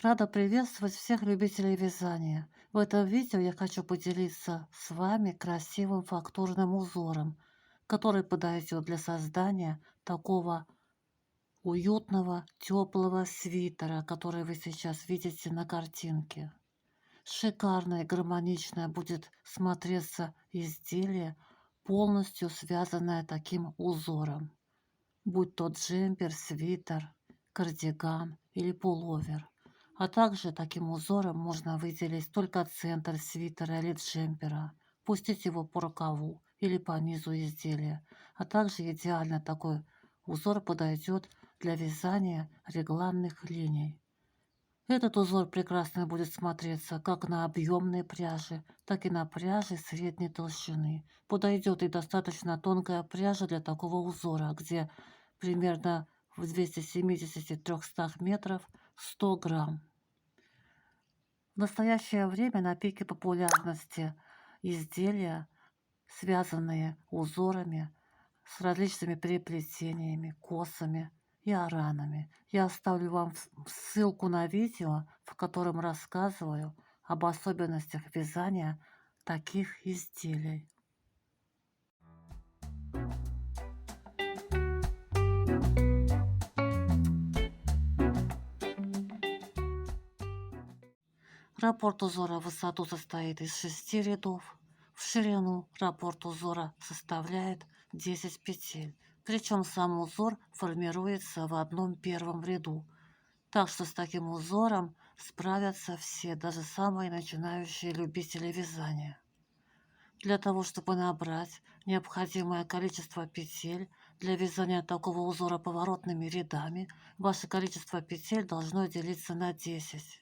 Рада приветствовать всех любителей вязания. В этом видео я хочу поделиться с вами красивым фактурным узором, который подойдет для создания такого уютного, теплого свитера, который вы сейчас видите на картинке. Шикарно и гармонично будет смотреться изделие, полностью связанное таким узором, будь то джемпер, свитер, кардиган или пуловер. А также таким узором можно выделить только центр свитера или джемпера, пустить его по рукаву или по низу изделия. А также идеально такой узор подойдет для вязания регланных линий. Этот узор прекрасно будет смотреться как на объемной пряже, так и на пряже средней толщины. Подойдет и достаточно тонкая пряжа для такого узора, где примерно в 270-300 метров 100 грамм. В настоящее время на пике популярности изделия, связанные узорами с различными переплетениями, косами и оранами. Я оставлю вам ссылку на видео, в котором рассказываю об особенностях вязания таких изделий. Раппорт узора в высоту состоит из 6 рядов. В ширину раппорт узора составляет 10 петель. Причем сам узор формируется в одном первом ряду. Так что с таким узором справятся все, даже самые начинающие любители вязания. Для того, чтобы набрать необходимое количество петель для вязания такого узора поворотными рядами, ваше количество петель должно делиться на 10.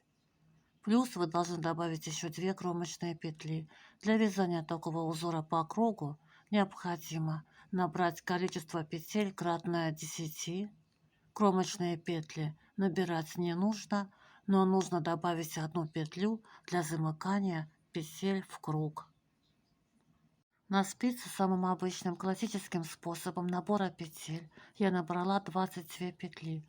Плюс вы должны добавить еще 2 кромочные петли. Для вязания такого узора по кругу необходимо набрать количество петель кратное 10. Кромочные петли набирать не нужно, но нужно добавить одну петлю для замыкания петель в круг. На спице самым обычным классическим способом набора петель я набрала 22 петли.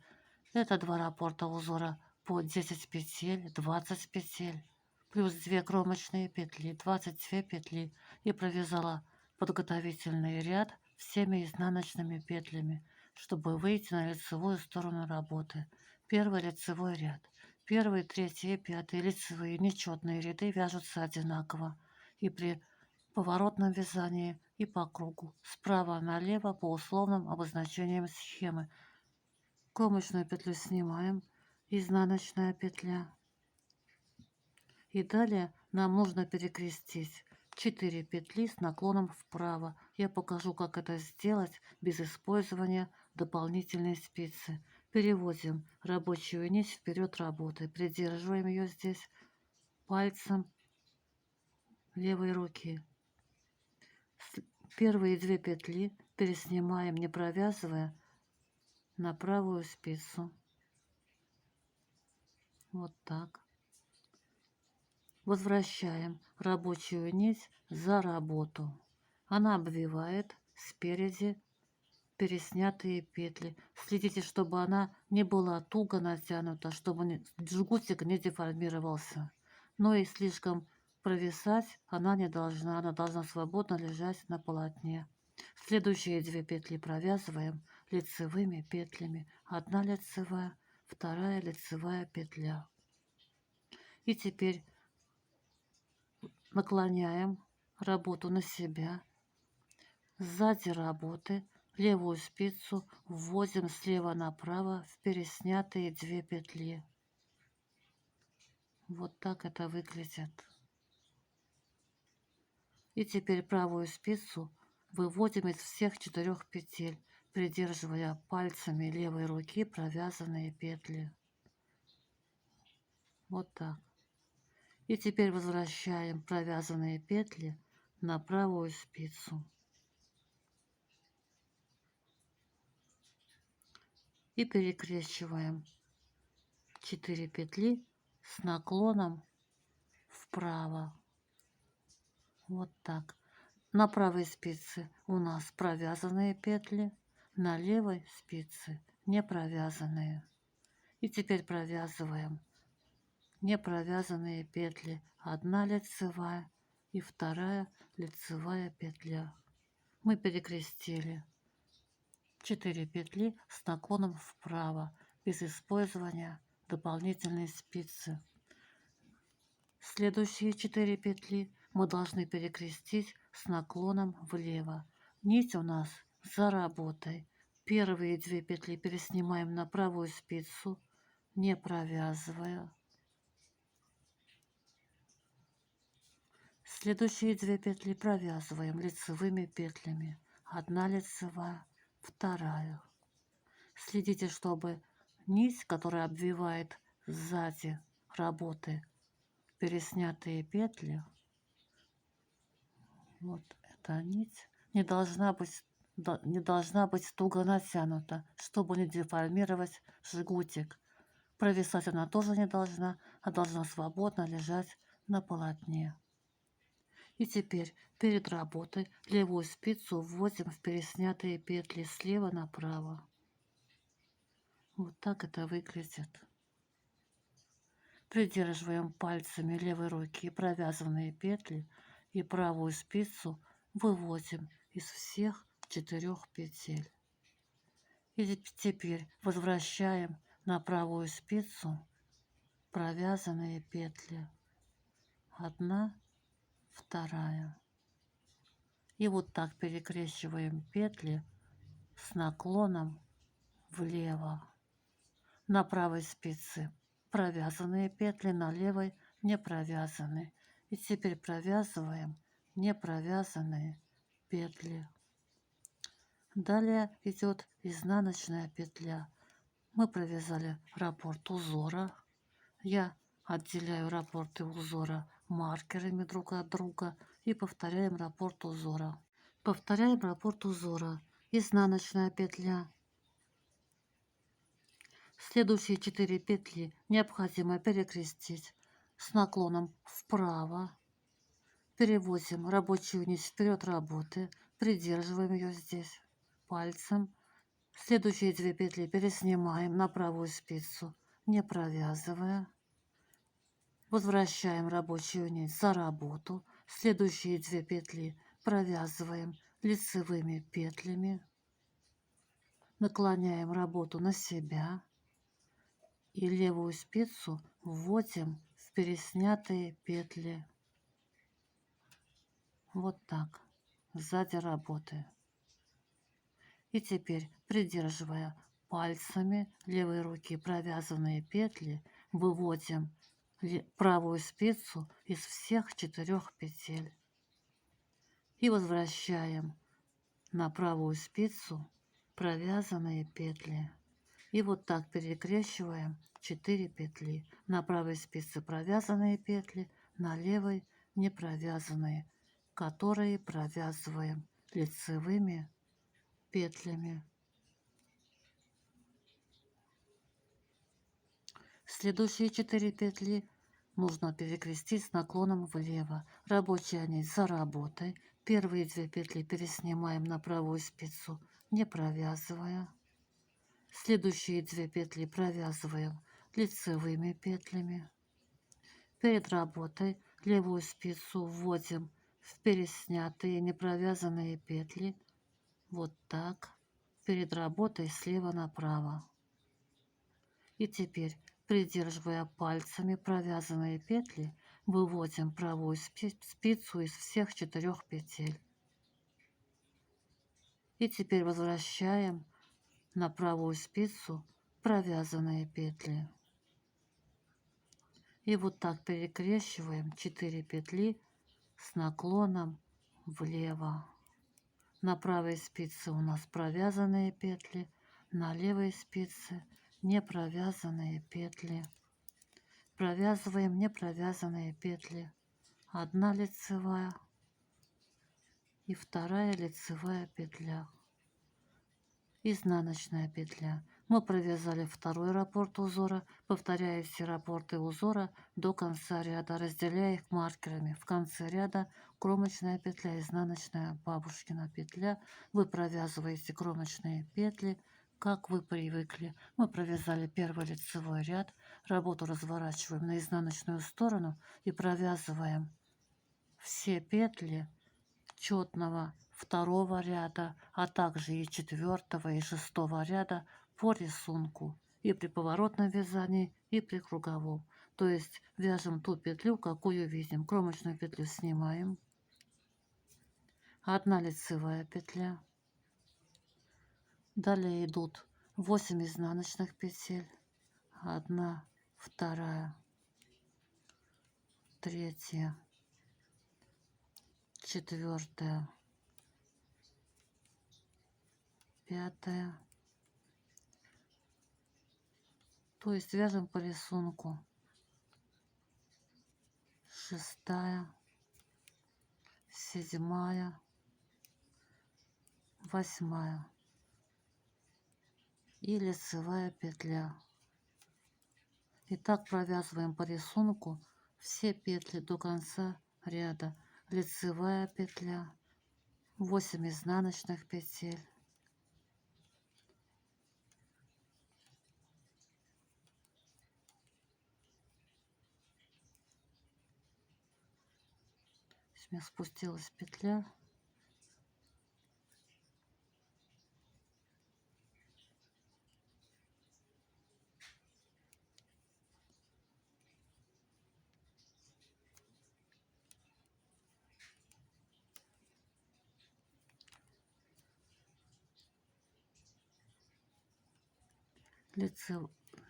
Это два раппорта узора по 10 петель, 20 петель, плюс 2 кромочные петли, 22 петли, и провязала подготовительный ряд всеми изнаночными петлями, чтобы выйти на лицевую сторону работы. Первый лицевой ряд. Первый, третий и пятый лицевые нечетные ряды вяжутся одинаково и при поворотном вязании и по кругу, справа налево по условным обозначениям схемы. Кромочную петлю снимаем, изнаночная петля. И далее нам нужно перекрестить 4 петли с наклоном вправо. Я покажу, как это сделать без использования дополнительной спицы. Переводим рабочую нить вперед работы. Придерживаем ее здесь пальцем левой руки. Первые 2 петли переснимаем, не провязывая, на правую спицу. Вот так. Возвращаем рабочую нить за работу. Она обвивает спереди переснятые петли. Следите, чтобы она не была туго натянута, чтобы жгутик не деформировался. Но и слишком провисать она не должна. Она должна свободно лежать на полотне. Следующие 2 петли провязываем лицевыми петлями. Одна лицевая, вторая лицевая петля. И теперь наклоняем работу на себя. Сзади работы левую спицу вводим слева направо в переснятые 2 петли. Вот так это выглядит. И теперь правую спицу выводим из всех 4 петель, придерживая пальцами левой руки провязанные петли. Вот так. И теперь возвращаем провязанные петли на правую спицу. И перекрещиваем 4 петли с наклоном вправо. Вот так. На правой спице у нас провязанные петли, на левой спице не провязанные. И теперь провязываем не провязанные петли, 1 лицевая и 2 лицевая петля. Мы перекрестили 4 петли с наклоном вправо, без использования дополнительной спицы. Следующие 4 петли мы должны перекрестить с наклоном влево. Нить у нас за работой. Первые 2 петли переснимаем на правую спицу, не провязывая. Следующие 2 петли провязываем лицевыми петлями. 1 лицевая, 2. Следите, чтобы нить, которая обвивает сзади работы переснятые петли, вот эта нить не должна быть туго натянута, чтобы не деформировать жгутик. Провисать она тоже не должна, а должна свободно лежать на полотне. И теперь перед работой левую спицу вводим в переснятые петли слева направо. Вот так это выглядит. Придерживаем пальцами левой руки провязанные петли и правую спицу выводим из всех 4 петель. И теперь возвращаем на правую спицу провязанные петли. 1, 2. И вот так перекрещиваем петли с наклоном влево. На правой спице провязанные петли, на левой не провязаны. И теперь провязываем не провязанные петли. Далее идет изнаночная петля. Мы провязали раппорт узора. Я отделяю раппорты узора маркерами друг от друга и повторяем раппорт узора. Повторяем раппорт узора. Изнаночная петля. Следующие 4 петли необходимо перекрестить с наклоном вправо. Переводим рабочую нить вперед работы, придерживаем ее здесь пальцем. Следующие 2 петли переснимаем на правую спицу, не провязывая. Возвращаем рабочую нить за работу. Следующие 2 петли провязываем лицевыми петлями. Наклоняем работу на себя. И левую спицу вводим в переснятые петли. Вот так, сзади работы. И теперь, придерживая пальцами левой руки провязанные петли, выводим правую спицу из всех 4 петель. И возвращаем на правую спицу провязанные петли. И вот так перекрещиваем 4 петли. На правой спице провязанные петли, на левой не провязанные, которые провязываем лицевыми петлями. Следующие 4 петли нужно перекрестить с наклоном влево. Рабочая нить за работой. Первые 2 петли переснимаем на правую спицу, не провязывая. Следующие 2 петли провязываем лицевыми петлями. Перед работой левую спицу вводим в переснятые непровязанные петли. Вот так. Перед работой слева направо. И теперь, придерживая пальцами провязанные петли, выводим правую спицу из всех 4 петель. И теперь возвращаем на правую спицу провязанные петли. И вот так перекрещиваем 4 петли с наклоном влево. На правой спице у нас провязанные петли, на левой спице не провязанные петли. Провязываем не провязанные петли. 1 лицевая и 2 лицевая петля. Изнаночная петля. Мы провязали 2-й раппорт узора, повторяя все раппорты узора до конца ряда, разделяя их маркерами. В конце ряда кромочная петля, изнаночная бабушкина петля. Вы провязываете кромочные петли, как вы привыкли. Мы провязали первый лицевой ряд, работу разворачиваем на изнаночную сторону и провязываем все петли четного второго ряда, а также и четвертого и шестого ряда по рисунку и при поворотном вязании, и при круговом. То есть вяжем ту петлю, какую видим. Кромочную петлю снимаем. Одна лицевая петля. Далее идут 8 изнаночных петель. 1, 2, 3, 4, 5. То есть вяжем по рисунку. 6, 7, 8 и лицевая петля. И так провязываем по рисунку все петли до конца ряда. Лицевая петля, 8 изнаночных петель, у меня спустилась петля.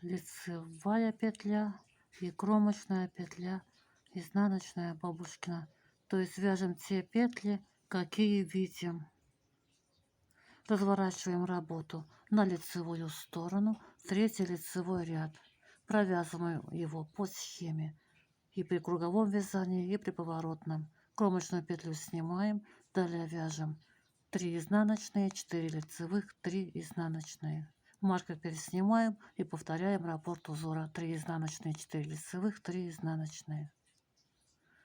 Лицевая петля и кромочная петля, изнаночная бабушкина. То есть вяжем те петли, какие видим. Разворачиваем работу на лицевую сторону, третий лицевой ряд. Провязываем его по схеме и при круговом вязании, и при поворотном. Кромочную петлю снимаем, далее вяжем 3 изнаночные, 4 лицевых, 3 изнаночные. Маркер переснимаем и повторяем раппорт узора. 3 изнаночные, 4 лицевых, 3 изнаночные.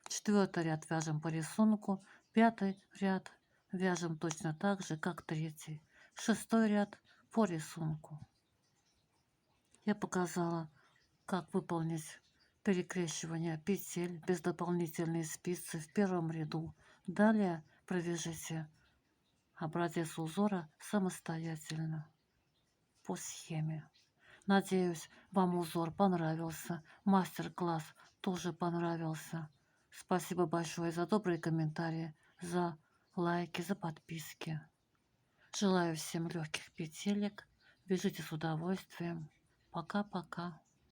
Четвертый ряд вяжем по рисунку, пятый ряд вяжем точно так же, как третий. Шестой ряд по рисунку. Я показала, как выполнить перекрещивание петель без дополнительной спицы в первом ряду. Далее провяжите образец узора самостоятельно по схеме. Надеюсь, вам узор понравился. Мастер-класс тоже понравился. Спасибо большое за добрые комментарии, за лайки, за подписки. Желаю всем легких петелек. Вяжите с удовольствием. Пока-пока.